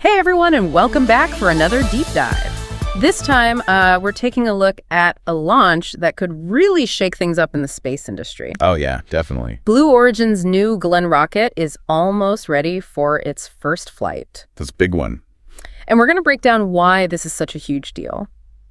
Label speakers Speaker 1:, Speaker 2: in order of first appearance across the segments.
Speaker 1: Hey everyone, and welcome back for another deep dive. This time, we're taking a look at a launch that could really shake things up in the space industry.
Speaker 2: Oh yeah, definitely.
Speaker 1: Blue Origin's New Glenn rocket is almost ready for its first flight.
Speaker 2: That's a big one.
Speaker 1: And we're going to break down why this is such a huge deal.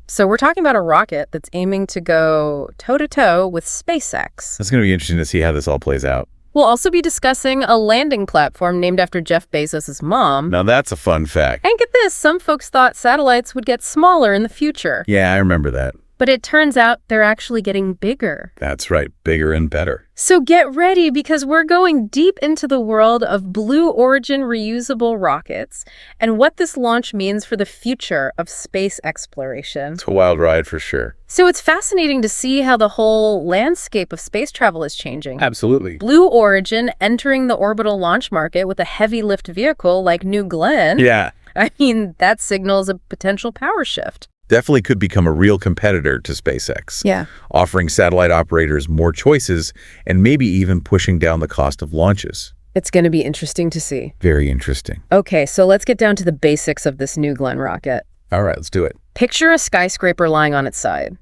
Speaker 1: So we're talking about a rocket that's aiming to go toe-to-toe with SpaceX.
Speaker 2: It's going to be interesting to see how this all plays out.
Speaker 1: We'll also be discussing a landing platform named after Jeff Bezos' mom.
Speaker 2: Now that's a fun fact.
Speaker 1: And get this, some folks thought satellites would get smaller in the future.
Speaker 2: Yeah, I remember that.
Speaker 1: But it turns out they're actually getting bigger.
Speaker 2: That's right, bigger and better.
Speaker 1: So get ready, because we're going deep into the world of Blue Origin reusable rockets and what this launch means for the future of space exploration.
Speaker 2: It's a wild ride for sure.
Speaker 1: So it's fascinating to see how the whole landscape of space travel is changing.
Speaker 2: Absolutely.
Speaker 1: Blue Origin entering the orbital launch market with a heavy lift vehicle like New Glenn.
Speaker 2: Yeah.
Speaker 1: I mean, that signals a potential power shift.
Speaker 2: Definitely could become a real competitor to SpaceX.
Speaker 1: Yeah.
Speaker 2: Offering satellite operators more choices and maybe even pushing down the cost of launches.
Speaker 1: It's going to be interesting to see.
Speaker 2: Very interesting.
Speaker 1: Okay, so let's get down to the basics of this New Glenn rocket.
Speaker 2: All right, let's do it.
Speaker 1: Picture a skyscraper lying on its side.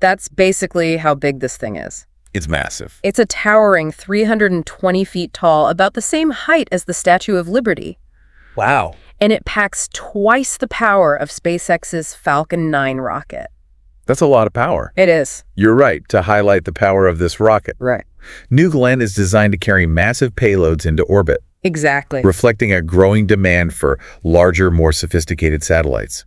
Speaker 1: That's basically how big this thing is.
Speaker 2: It's massive.
Speaker 1: It's a towering 320 feet tall, about the same height as the Statue of Liberty.
Speaker 2: Wow.
Speaker 1: And it packs twice the power of SpaceX's Falcon 9 rocket.
Speaker 2: That's a lot of power.
Speaker 1: It is.
Speaker 2: You're right to highlight the power of this rocket.
Speaker 1: Right.
Speaker 2: New Glenn is designed to carry massive payloads into orbit,
Speaker 1: Exactly.
Speaker 2: reflecting a growing demand for larger, more sophisticated satellites.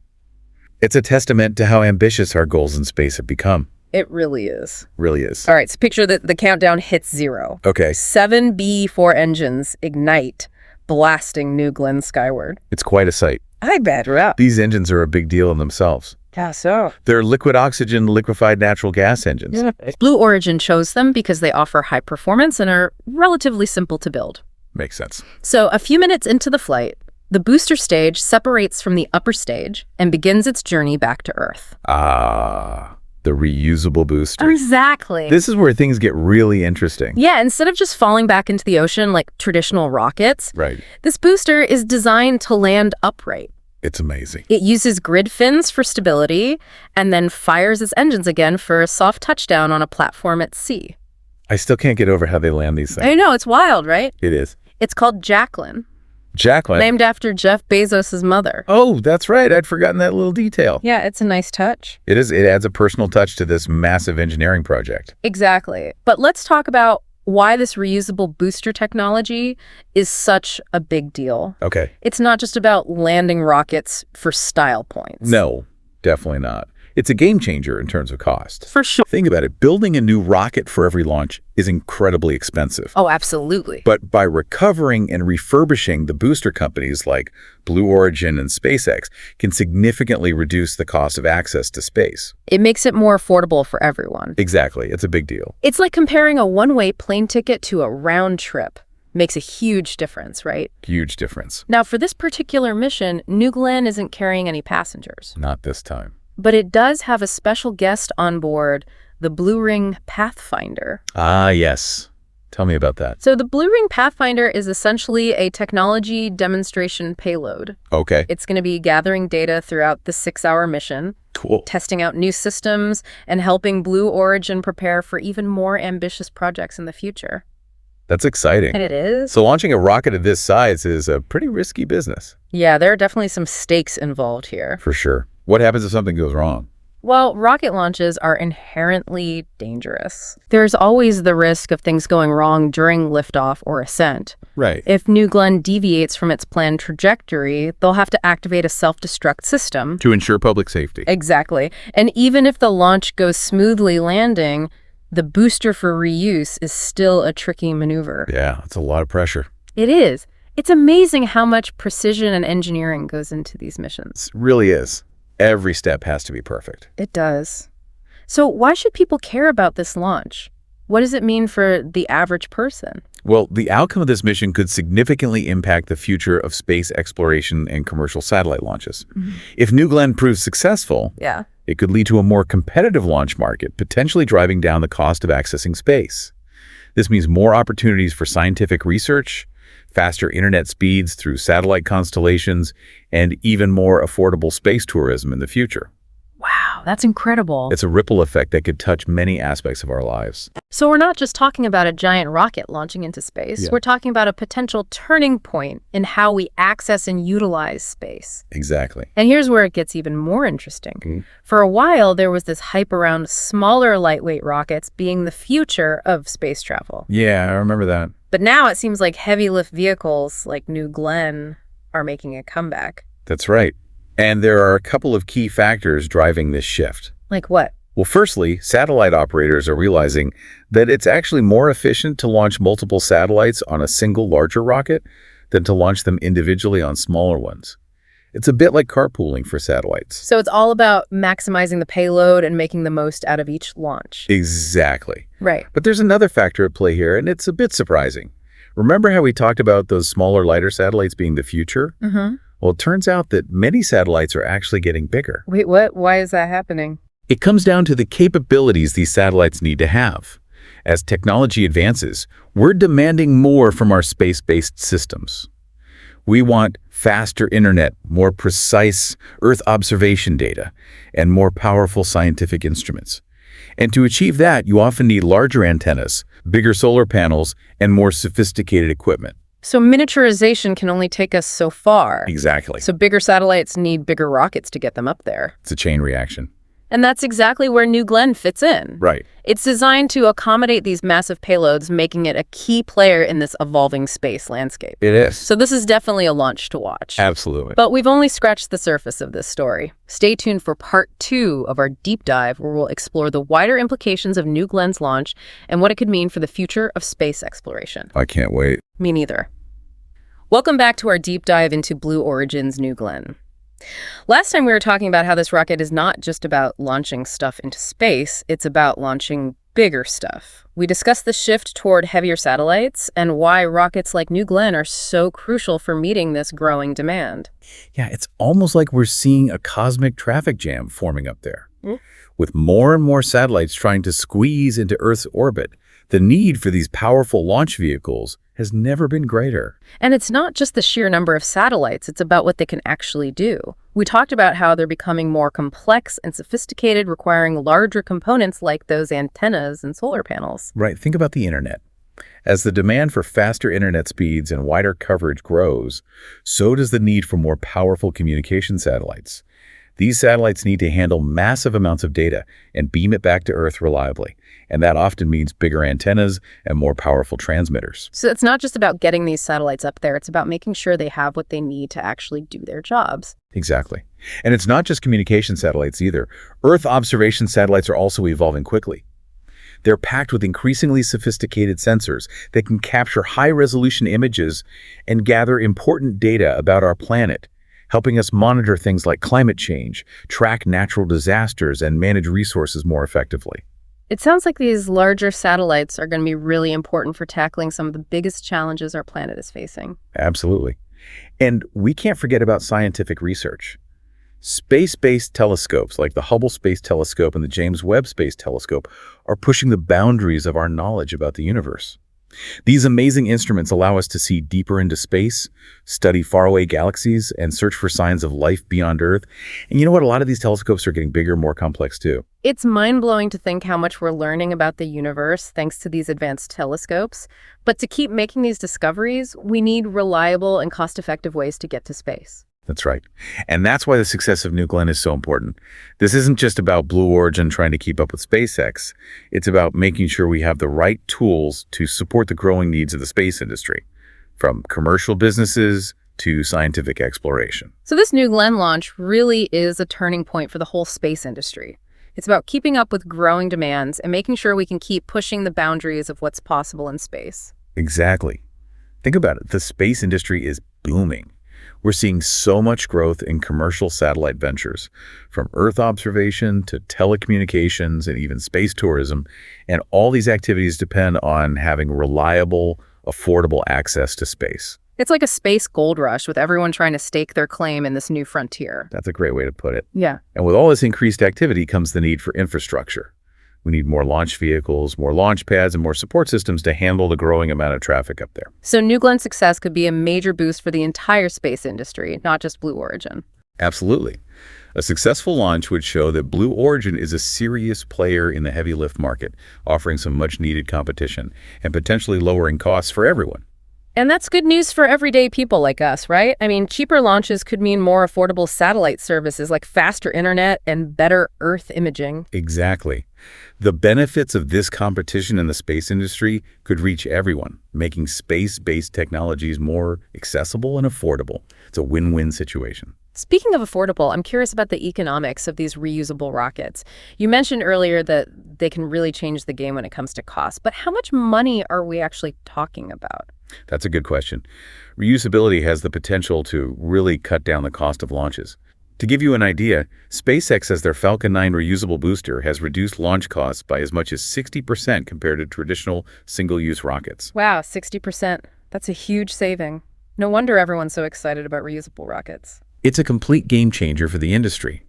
Speaker 2: It's a testament to how ambitious our goals in space have become.
Speaker 1: It really is.
Speaker 2: Really is.
Speaker 1: All right, so picture that the countdown hits 0.
Speaker 2: Okay.
Speaker 1: 7 B-4 engines ignite, blasting New Glenn skyward.
Speaker 2: It's quite a sight.
Speaker 1: I bet. Yeah.
Speaker 2: These engines are a big deal in themselves.
Speaker 1: Yeah, so.
Speaker 2: They're liquid oxygen, liquefied natural gas engines.
Speaker 1: Yeah. Blue Origin chose them because they offer high performance and are relatively simple to build.
Speaker 2: Makes sense.
Speaker 1: So a few minutes into the flight, the booster stage separates from the upper stage and begins its journey back to Earth.
Speaker 2: Ah, the reusable booster.
Speaker 1: Exactly.
Speaker 2: This is where things get really interesting.
Speaker 1: Yeah, instead of just falling back into the ocean like traditional rockets,
Speaker 2: Right.
Speaker 1: this booster is designed to land upright.
Speaker 2: It's amazing.
Speaker 1: It uses grid fins for stability and then fires its engines again for a soft touchdown on a platform at sea.
Speaker 2: I still can't get over how they land these things.
Speaker 1: I know, it's wild, right?
Speaker 2: It is.
Speaker 1: It's called Jacqueline,
Speaker 2: Jacqueline.
Speaker 1: named after Jeff Bezos' mother.
Speaker 2: Oh, that's right. I'd forgotten that little detail.
Speaker 1: Yeah, it's a nice touch.
Speaker 2: It is. It adds a personal touch to this massive engineering project.
Speaker 1: Exactly. But let's talk about why this reusable booster technology is such a big deal.
Speaker 2: Okay.
Speaker 1: It's not just about landing rockets for style points.
Speaker 2: No, definitely not. It's a game changer in terms of cost.
Speaker 1: For sure.
Speaker 2: Think about it. Building a new rocket for every launch is incredibly expensive.
Speaker 1: Oh, absolutely.
Speaker 2: But by recovering and refurbishing, the booster companies like Blue Origin and SpaceX can significantly reduce the cost of access to space.
Speaker 1: It makes it more affordable for everyone.
Speaker 2: Exactly. It's a big deal.
Speaker 1: It's like comparing a one-way plane ticket to a round trip. Makes a huge difference, right?
Speaker 2: Huge difference.
Speaker 1: Now, for this particular mission, New Glenn isn't carrying any passengers.
Speaker 2: Not this time.
Speaker 1: But it does have a special guest on board, the Blue Ring Pathfinder.
Speaker 2: Ah, yes. Tell me about that.
Speaker 1: So the Blue Ring Pathfinder is essentially a technology demonstration payload.
Speaker 2: Okay.
Speaker 1: It's going to be gathering data throughout the 6-hour mission,
Speaker 2: Cool.
Speaker 1: testing out new systems, and helping Blue Origin prepare for even more ambitious projects in the future.
Speaker 2: That's exciting.
Speaker 1: And it is.
Speaker 2: So launching a rocket of this size is a pretty risky business.
Speaker 1: Yeah, there are definitely some stakes involved here.
Speaker 2: For sure. What happens if something goes wrong?
Speaker 1: Well, rocket launches are inherently dangerous. There's always the risk of things going wrong during liftoff or ascent.
Speaker 2: Right.
Speaker 1: If New Glenn deviates from its planned trajectory, they'll have to activate a self-destruct system.
Speaker 2: To ensure public safety.
Speaker 1: Exactly. And even if the launch goes smoothly landing, the booster for reuse is still a tricky maneuver.
Speaker 2: Yeah, it's a lot of pressure.
Speaker 1: It is. It's amazing how much precision and engineering goes into these missions.
Speaker 2: It really is. Every step has to be perfect.
Speaker 1: It does. So why should people care about this launch? What does it mean for the average person?
Speaker 2: Well, the outcome of this mission could significantly impact the future of space exploration and commercial satellite launches. If New Glenn proves successful,
Speaker 1: Yeah.
Speaker 2: it could lead to a more competitive launch market, potentially driving down the cost of accessing space. This means more opportunities for scientific research, faster internet speeds through satellite constellations, and even more affordable space tourism in the future.
Speaker 1: Wow, that's incredible.
Speaker 2: It's a ripple effect that could touch many aspects of our lives.
Speaker 1: So we're not just talking about a giant rocket launching into space.
Speaker 2: Yeah.
Speaker 1: We're talking about a potential turning point in how we access and utilize space.
Speaker 2: Exactly.
Speaker 1: And here's where it gets even more interesting. For a while, there was this hype around smaller lightweight rockets being the future of space travel.
Speaker 2: Yeah, I remember that.
Speaker 1: But now it seems like heavy lift vehicles like New Glenn are making a comeback.
Speaker 2: That's right. And there are a couple of key factors driving this shift.
Speaker 1: Like what?
Speaker 2: Well, firstly, satellite operators are realizing that it's actually more efficient to launch multiple satellites on a single larger rocket than to launch them individually on smaller ones. It's a bit like carpooling for satellites.
Speaker 1: So it's all about maximizing the payload and making the most out of each launch.
Speaker 2: Exactly.
Speaker 1: Right.
Speaker 2: But there's another factor at play here, and it's a bit surprising. Remember how we talked about those smaller, lighter satellites being the future?
Speaker 1: Mm-hmm.
Speaker 2: Well, it turns out that many satellites are actually getting bigger.
Speaker 1: Wait, what? Why is that happening?
Speaker 2: It comes down to the capabilities these satellites need to have. As technology advances, we're demanding more from our space-based systems. We want faster internet, more precise Earth observation data, and more powerful scientific instruments. And to achieve that, you often need larger antennas, bigger solar panels, and more sophisticated equipment.
Speaker 1: So miniaturization can only take us so far.
Speaker 2: Exactly.
Speaker 1: So bigger satellites need bigger rockets to get them up there.
Speaker 2: It's a chain reaction.
Speaker 1: And that's exactly where New Glenn fits in.
Speaker 2: Right.
Speaker 1: It's designed to accommodate these massive payloads, making it a key player in this evolving space landscape.
Speaker 2: It is.
Speaker 1: So this is definitely a launch to watch.
Speaker 2: Absolutely.
Speaker 1: But we've only scratched the surface of this story. Stay tuned for part 2 of our deep dive, where we'll explore the wider implications of New Glenn's launch and what it could mean for the future of space exploration.
Speaker 2: I can't wait.
Speaker 1: Me neither. Welcome back to our deep dive into Blue Origin's New Glenn. Last time we were talking about how this rocket is not just about launching stuff into space, it's about launching bigger stuff. We discussed the shift toward heavier satellites and why rockets like New Glenn are so crucial for meeting this growing demand.
Speaker 2: Yeah, it's almost like we're seeing a cosmic traffic jam forming up there. With more and more satellites trying to squeeze into Earth's orbit, the need for these powerful launch vehicles has never been greater.
Speaker 1: And it's not just the sheer number of satellites, it's about what they can actually do. We talked about how they're becoming more complex and sophisticated, requiring larger components like those antennas and solar panels.
Speaker 2: Right, think about the internet. As the demand for faster internet speeds and wider coverage grows, so does the need for more powerful communication satellites. These satellites need to handle massive amounts of data and beam it back to Earth reliably. And that often means bigger antennas and more powerful transmitters.
Speaker 1: So it's not just about getting these satellites up there, it's about making sure they have what they need to actually do their jobs.
Speaker 2: Exactly. And it's not just communication satellites either. Earth observation satellites are also evolving quickly. They're packed with increasingly sophisticated sensors that can capture high-resolution images and gather important data about our planet, helping us monitor things like climate change, track natural disasters, and manage resources more effectively.
Speaker 1: It sounds like these larger satellites are going to be really important for tackling some of the biggest challenges our planet is facing.
Speaker 2: Absolutely. And we can't forget about scientific research. Space-based telescopes like the Hubble Space Telescope and the James Webb Space Telescope are pushing the boundaries of our knowledge about the universe. These amazing instruments allow us to see deeper into space, study faraway galaxies, and search for signs of life beyond Earth. And you know what? A lot of these telescopes are getting bigger, more complex too.
Speaker 1: It's mind-blowing to think how much we're learning about the universe thanks to these advanced telescopes. But to keep making these discoveries, we need reliable and cost-effective ways to get to space.
Speaker 2: That's right. And that's why the success of New Glenn is so important. This isn't just about Blue Origin trying to keep up with SpaceX. It's about making sure we have the right tools to support the growing needs of the space industry, from commercial businesses to scientific exploration.
Speaker 1: So this New Glenn launch really is a turning point for the whole space industry. It's about keeping up with growing demands and making sure we can keep pushing the boundaries of what's possible in space.
Speaker 2: Exactly. Think about it. The space industry is booming. We're seeing so much growth in commercial satellite ventures, from Earth observation to telecommunications and even space tourism. And all these activities depend on having reliable, affordable access to space.
Speaker 1: It's like a space gold rush with everyone trying to stake their claim in this new frontier.
Speaker 2: That's a great way to put it.
Speaker 1: Yeah.
Speaker 2: And with all this increased activity comes the need for infrastructure. We need more launch vehicles, more launch pads, and more support systems to handle the growing amount of traffic up there.
Speaker 1: So New Glen's success could be a major boost for the entire space industry, not just Blue Origin.
Speaker 2: Absolutely. A successful launch would show that Blue Origin is a serious player in the heavy lift market, offering some much-needed competition and potentially lowering costs for everyone.
Speaker 1: And that's good news for everyday people like us, right? I mean, cheaper launches could mean more affordable satellite services like faster internet and better Earth imaging.
Speaker 2: Exactly. The benefits of this competition in the space industry could reach everyone, making space-based technologies more accessible and affordable. It's a win-win situation.
Speaker 1: Speaking of affordable, I'm curious about the economics of these reusable rockets. You mentioned earlier that they can really change the game when it comes to cost, but how much money are we actually talking about?
Speaker 2: That's a good question. Reusability has the potential to really cut down the cost of launches. To give you an idea, SpaceX as their Falcon 9 reusable booster has reduced launch costs by as much as 60% compared to traditional single-use rockets.
Speaker 1: Wow, 60%. That's a huge saving. No wonder everyone's so excited about reusable rockets.
Speaker 2: It's a complete game changer for the industry.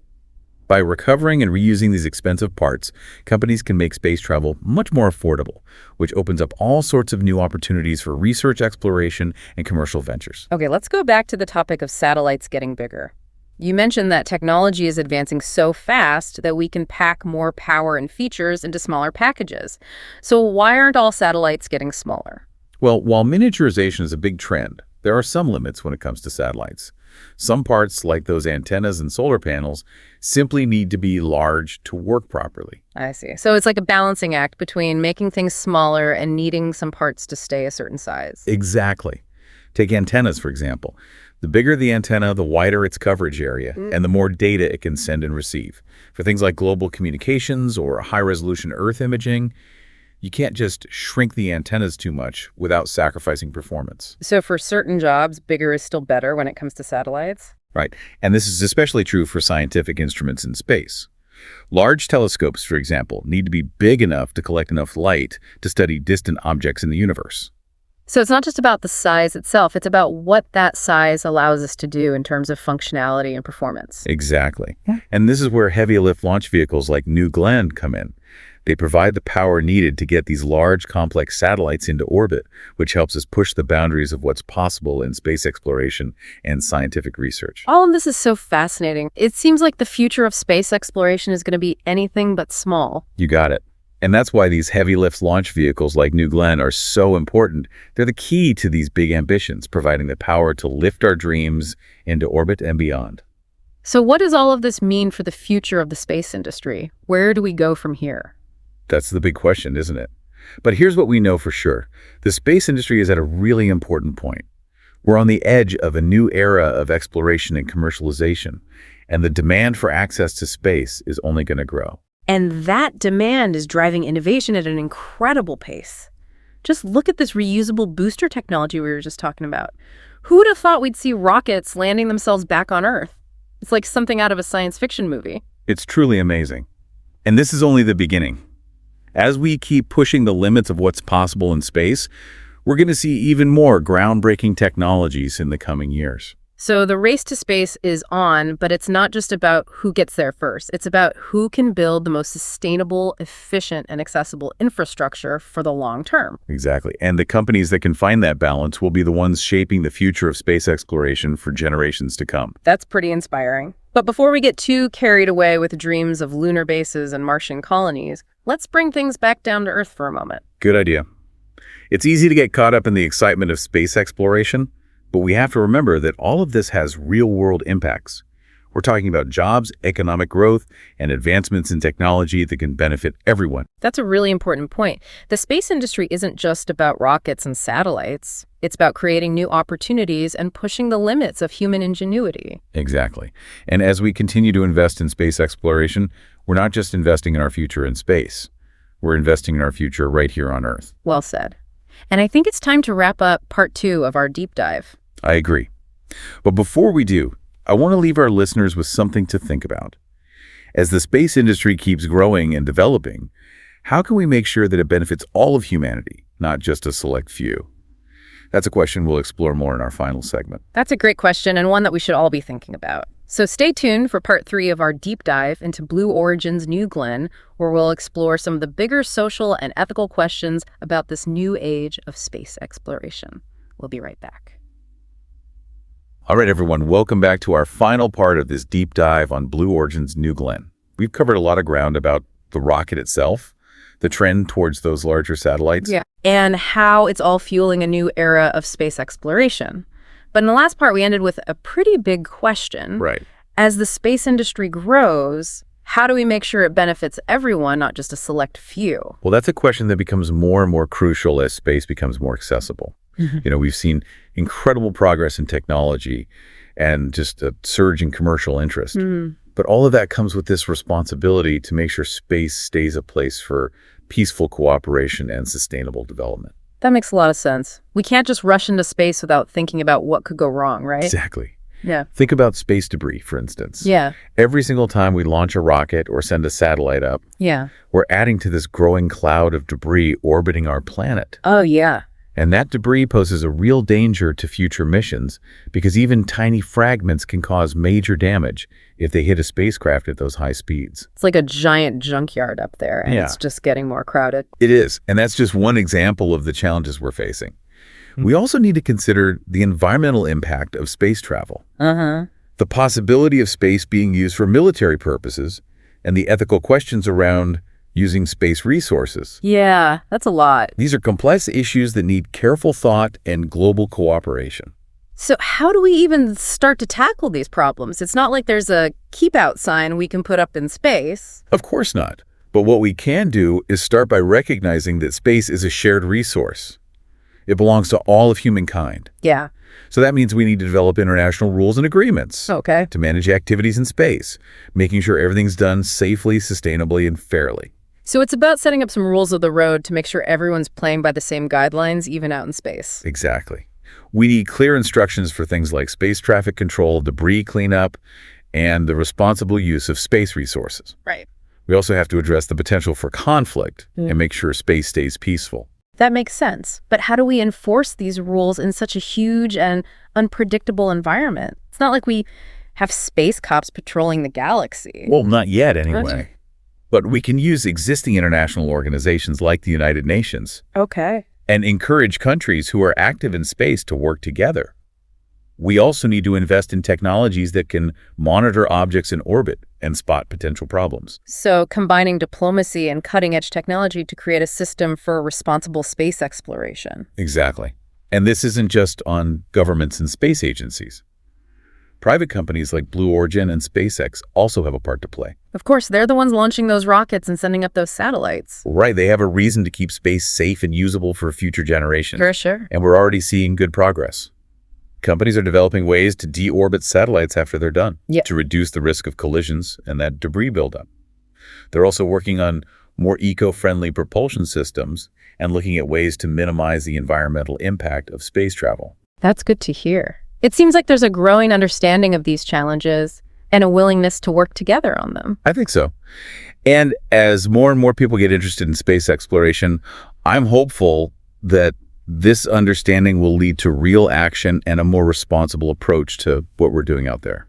Speaker 2: By recovering and reusing these expensive parts, companies can make space travel much more affordable, which opens up all sorts of new opportunities for research, exploration, and commercial ventures.
Speaker 1: Okay, let's go back to the topic of satellites getting bigger. You mentioned that technology is advancing so fast that we can pack more power and features into smaller packages. So why aren't all satellites getting smaller?
Speaker 2: Well, while miniaturization is a big trend, there are some limits when it comes to satellites. Some parts, like those antennas and solar panels, simply need to be large to work properly.
Speaker 1: I see. So it's like a balancing act between making things smaller and needing some parts to stay a certain size.
Speaker 2: Exactly. Take antennas, for example. The bigger the antenna, the wider its coverage area, and the more data it can send and receive. For things like global communications or high-resolution Earth imaging, you can't just shrink the antennas too much without sacrificing performance.
Speaker 1: So for certain jobs, bigger is still better when it comes to satellites?
Speaker 2: Right. And this is especially true for scientific instruments in space. Large telescopes, for example, need to be big enough to collect enough light to study distant objects in the universe.
Speaker 1: So it's not just about the size itself, it's about what that size allows us to do in terms of functionality and performance.
Speaker 2: Exactly. And this is where heavy lift launch vehicles like New Glenn come in. They provide the power needed to get these large, complex satellites into orbit, which helps us push the boundaries of what's possible in space exploration and scientific research.
Speaker 1: All of this is so fascinating. It seems like the future of space exploration is going to be anything but small.
Speaker 2: You got it. And that's why these heavy lift launch vehicles like New Glenn are so important. They're the key to these big ambitions, providing the power to lift our dreams into orbit and beyond.
Speaker 1: So what does all of this mean for the future of the space industry? Where do we go from here?
Speaker 2: That's the big question, isn't it? But here's what we know for sure. The space industry is at a really important point. We're on the edge of a new era of exploration and commercialization, and the demand for access to space is only going to grow.
Speaker 1: And that demand is driving innovation at an incredible pace. Just look at this reusable booster technology we were just talking about. Who would have thought we'd see rockets landing themselves back on Earth? It's like something out of a science fiction movie.
Speaker 2: It's truly amazing. And this is only the beginning. As we keep pushing the limits of what's possible in space, we're going to see even more groundbreaking technologies in the coming years.
Speaker 1: So the race to space is on, but it's not just about who gets there first. It's about who can build the most sustainable, efficient, and accessible infrastructure for the long term.
Speaker 2: Exactly. And the companies that can find that balance will be the ones shaping the future of space exploration for generations to come.
Speaker 1: That's pretty inspiring. But before we get too carried away with dreams of lunar bases and Martian colonies, let's bring things back down to Earth for a moment.
Speaker 2: Good idea. It's easy to get caught up in the excitement of space exploration, but we have to remember that all of this has real-world impacts. We're talking about jobs, economic growth, and advancements in technology that can benefit everyone.
Speaker 1: That's a really important point. The space industry isn't just about rockets and satellites. It's about creating new opportunities and pushing the limits of human ingenuity.
Speaker 2: Exactly. And as we continue to invest in space exploration, we're not just investing in our future in space. We're investing in our future right here on Earth.
Speaker 1: Well said. And I think it's time to wrap up part 2 of our deep dive.
Speaker 2: I agree. But before we do, I want to leave our listeners with something to think about. As the space industry keeps growing and developing, how can we make sure that it benefits all of humanity, not just a select few? That's a question we'll explore more in our final segment.
Speaker 1: That's a great question and one that we should all be thinking about. So stay tuned for part 3 of our deep dive into Blue Origin's New Glenn, where we'll explore some of the bigger social and ethical questions about this new age of space exploration. We'll be right back.
Speaker 2: All right, everyone, welcome back to our final part of this deep dive on Blue Origin's New Glenn. We've covered a lot of ground about the rocket itself, the trend towards those larger satellites.
Speaker 1: Yeah, and how it's all fueling a new era of space exploration. But in the last part, we ended with a pretty big question.
Speaker 2: Right.
Speaker 1: As the space industry grows, how do we make sure it benefits everyone, not just a select few?
Speaker 2: Well, that's a question that becomes more and more crucial as space becomes more accessible. We've seen incredible progress in technology and just a surge in commercial interest. But all of that comes with this responsibility to make sure space stays a place for peaceful cooperation and sustainable development.
Speaker 1: That makes a lot of sense. We can't just rush into space without thinking about what could go wrong, right?
Speaker 2: Exactly.
Speaker 1: Yeah.
Speaker 2: Think about space debris, for instance.
Speaker 1: Yeah.
Speaker 2: Every single time we launch a rocket or send a satellite up, we're adding to this growing cloud of debris orbiting our planet.
Speaker 1: Oh, yeah.
Speaker 2: And that debris poses a real danger to future missions because even tiny fragments can cause major damage if they hit a spacecraft at those high speeds.
Speaker 1: It's like a giant junkyard up there, and it's just getting more crowded.
Speaker 2: It is. And that's just one example of the challenges we're facing. We also need to consider the environmental impact of space travel. The possibility of space being used for military purposes and the ethical questions around using space resources.
Speaker 1: Yeah, that's a lot.
Speaker 2: These are complex issues that need careful thought and global cooperation.
Speaker 1: So how do we even start to tackle these problems? It's not like there's a keep out sign we can put up in space.
Speaker 2: Of course not. But what we can do is start by recognizing that space is a shared resource. It belongs to all of humankind.
Speaker 1: Yeah.
Speaker 2: So that means we need to develop international rules and agreements to manage activities in space, making sure everything's done safely, sustainably, and fairly.
Speaker 1: So it's about setting up some rules of the road to make sure everyone's playing by the same guidelines, even out in space.
Speaker 2: Exactly. We need clear instructions for things like space traffic control, debris cleanup, and the responsible use of space resources.
Speaker 1: Right.
Speaker 2: We also have to address the potential for conflict and make sure space stays peaceful.
Speaker 1: That makes sense. But how do we enforce these rules in such a huge and unpredictable environment? It's not like we have space cops patrolling the galaxy.
Speaker 2: Well, not yet anyway. But we can use existing international organizations like the United Nations and encourage countries who are active in space to work together. We also need to invest in technologies that can monitor objects in orbit and spot potential problems.
Speaker 1: So combining diplomacy and cutting-edge technology to create a system for responsible space exploration.
Speaker 2: Exactly. And this isn't just on governments and space agencies. Private companies like Blue Origin and SpaceX also have a part to play.
Speaker 1: Of course, they're the ones launching those rockets and sending up those satellites.
Speaker 2: Right. They have a reason to keep space safe and usable for future generations.
Speaker 1: For sure.
Speaker 2: And we're already seeing good progress. Companies are developing ways to deorbit satellites after they're done to reduce the risk of collisions and that debris buildup. They're also working on more eco-friendly propulsion systems and looking at ways to minimize the environmental impact of space travel.
Speaker 1: That's good to hear. It seems like there's a growing understanding of these challenges and a willingness to work together on them.
Speaker 2: I think so. And as more and more people get interested in space exploration, I'm hopeful that this understanding will lead to real action and a more responsible approach to what we're doing out there.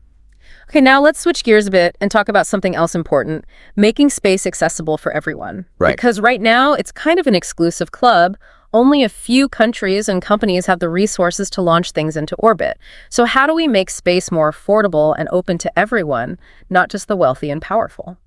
Speaker 1: Okay, now let's switch gears a bit and talk about something else important, making space accessible for everyone.
Speaker 2: Right.
Speaker 1: Because right now, it's kind of an exclusive club. Only a few countries and companies have the resources to launch things into orbit. So how do we make space more affordable and open to everyone, not just the wealthy and powerful?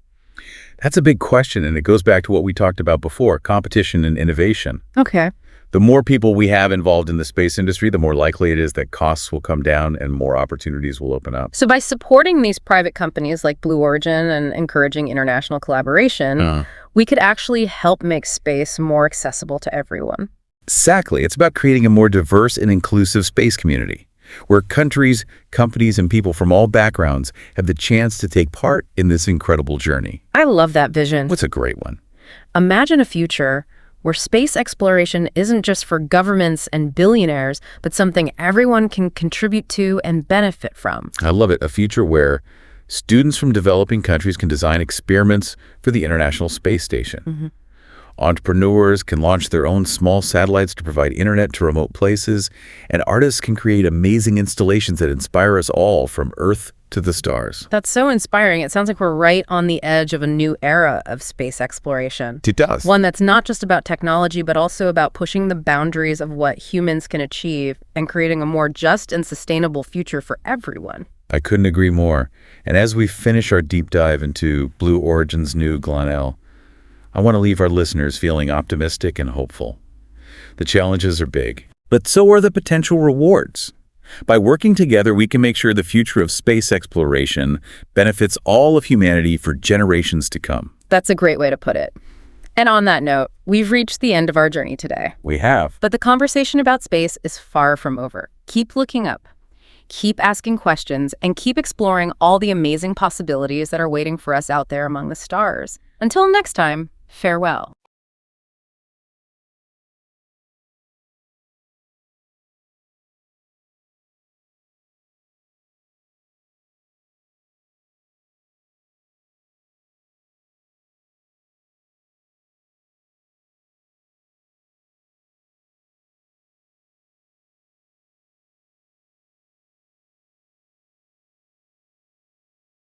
Speaker 2: That's a big question, and it goes back to what we talked about before, competition and innovation.
Speaker 1: Okay.
Speaker 2: The more people we have involved in the space industry, the more likely it is that costs will come down and more opportunities will open up.
Speaker 1: So by supporting these private companies like Blue Origin and encouraging international collaboration, we could actually help make space more accessible to everyone.
Speaker 2: Exactly. It's about creating a more diverse and inclusive space community, where countries, companies, and people from all backgrounds have the chance to take part in this incredible journey.
Speaker 1: I love that vision.
Speaker 2: What's a great one?
Speaker 1: Imagine a future where space exploration isn't just for governments and billionaires, but something everyone can contribute to and benefit from.
Speaker 2: I love it. A future where students from developing countries can design experiments for the International Space Station. Entrepreneurs can launch their own small satellites to provide internet to remote places, and artists can create amazing installations that inspire us all from Earth to the stars.
Speaker 1: That's so inspiring. It sounds like we're right on the edge of a new era of space exploration.
Speaker 2: It does.
Speaker 1: One that's not just about technology, but also about pushing the boundaries of what humans can achieve and creating a more just and sustainable future for everyone.
Speaker 2: I couldn't agree more. And as we finish our deep dive into Blue Origin's new Glenn, I want to leave our listeners feeling optimistic and hopeful. The challenges are big, but so are the potential rewards. By working together, we can make sure the future of space exploration benefits all of humanity for generations to come.
Speaker 1: That's a great way to put it. And on that note, we've reached the end of our journey today.
Speaker 2: We have.
Speaker 1: But the conversation about space is far from over. Keep looking up, keep asking questions, and keep exploring all the amazing possibilities that are waiting for us out there among the stars. Until next time, farewell.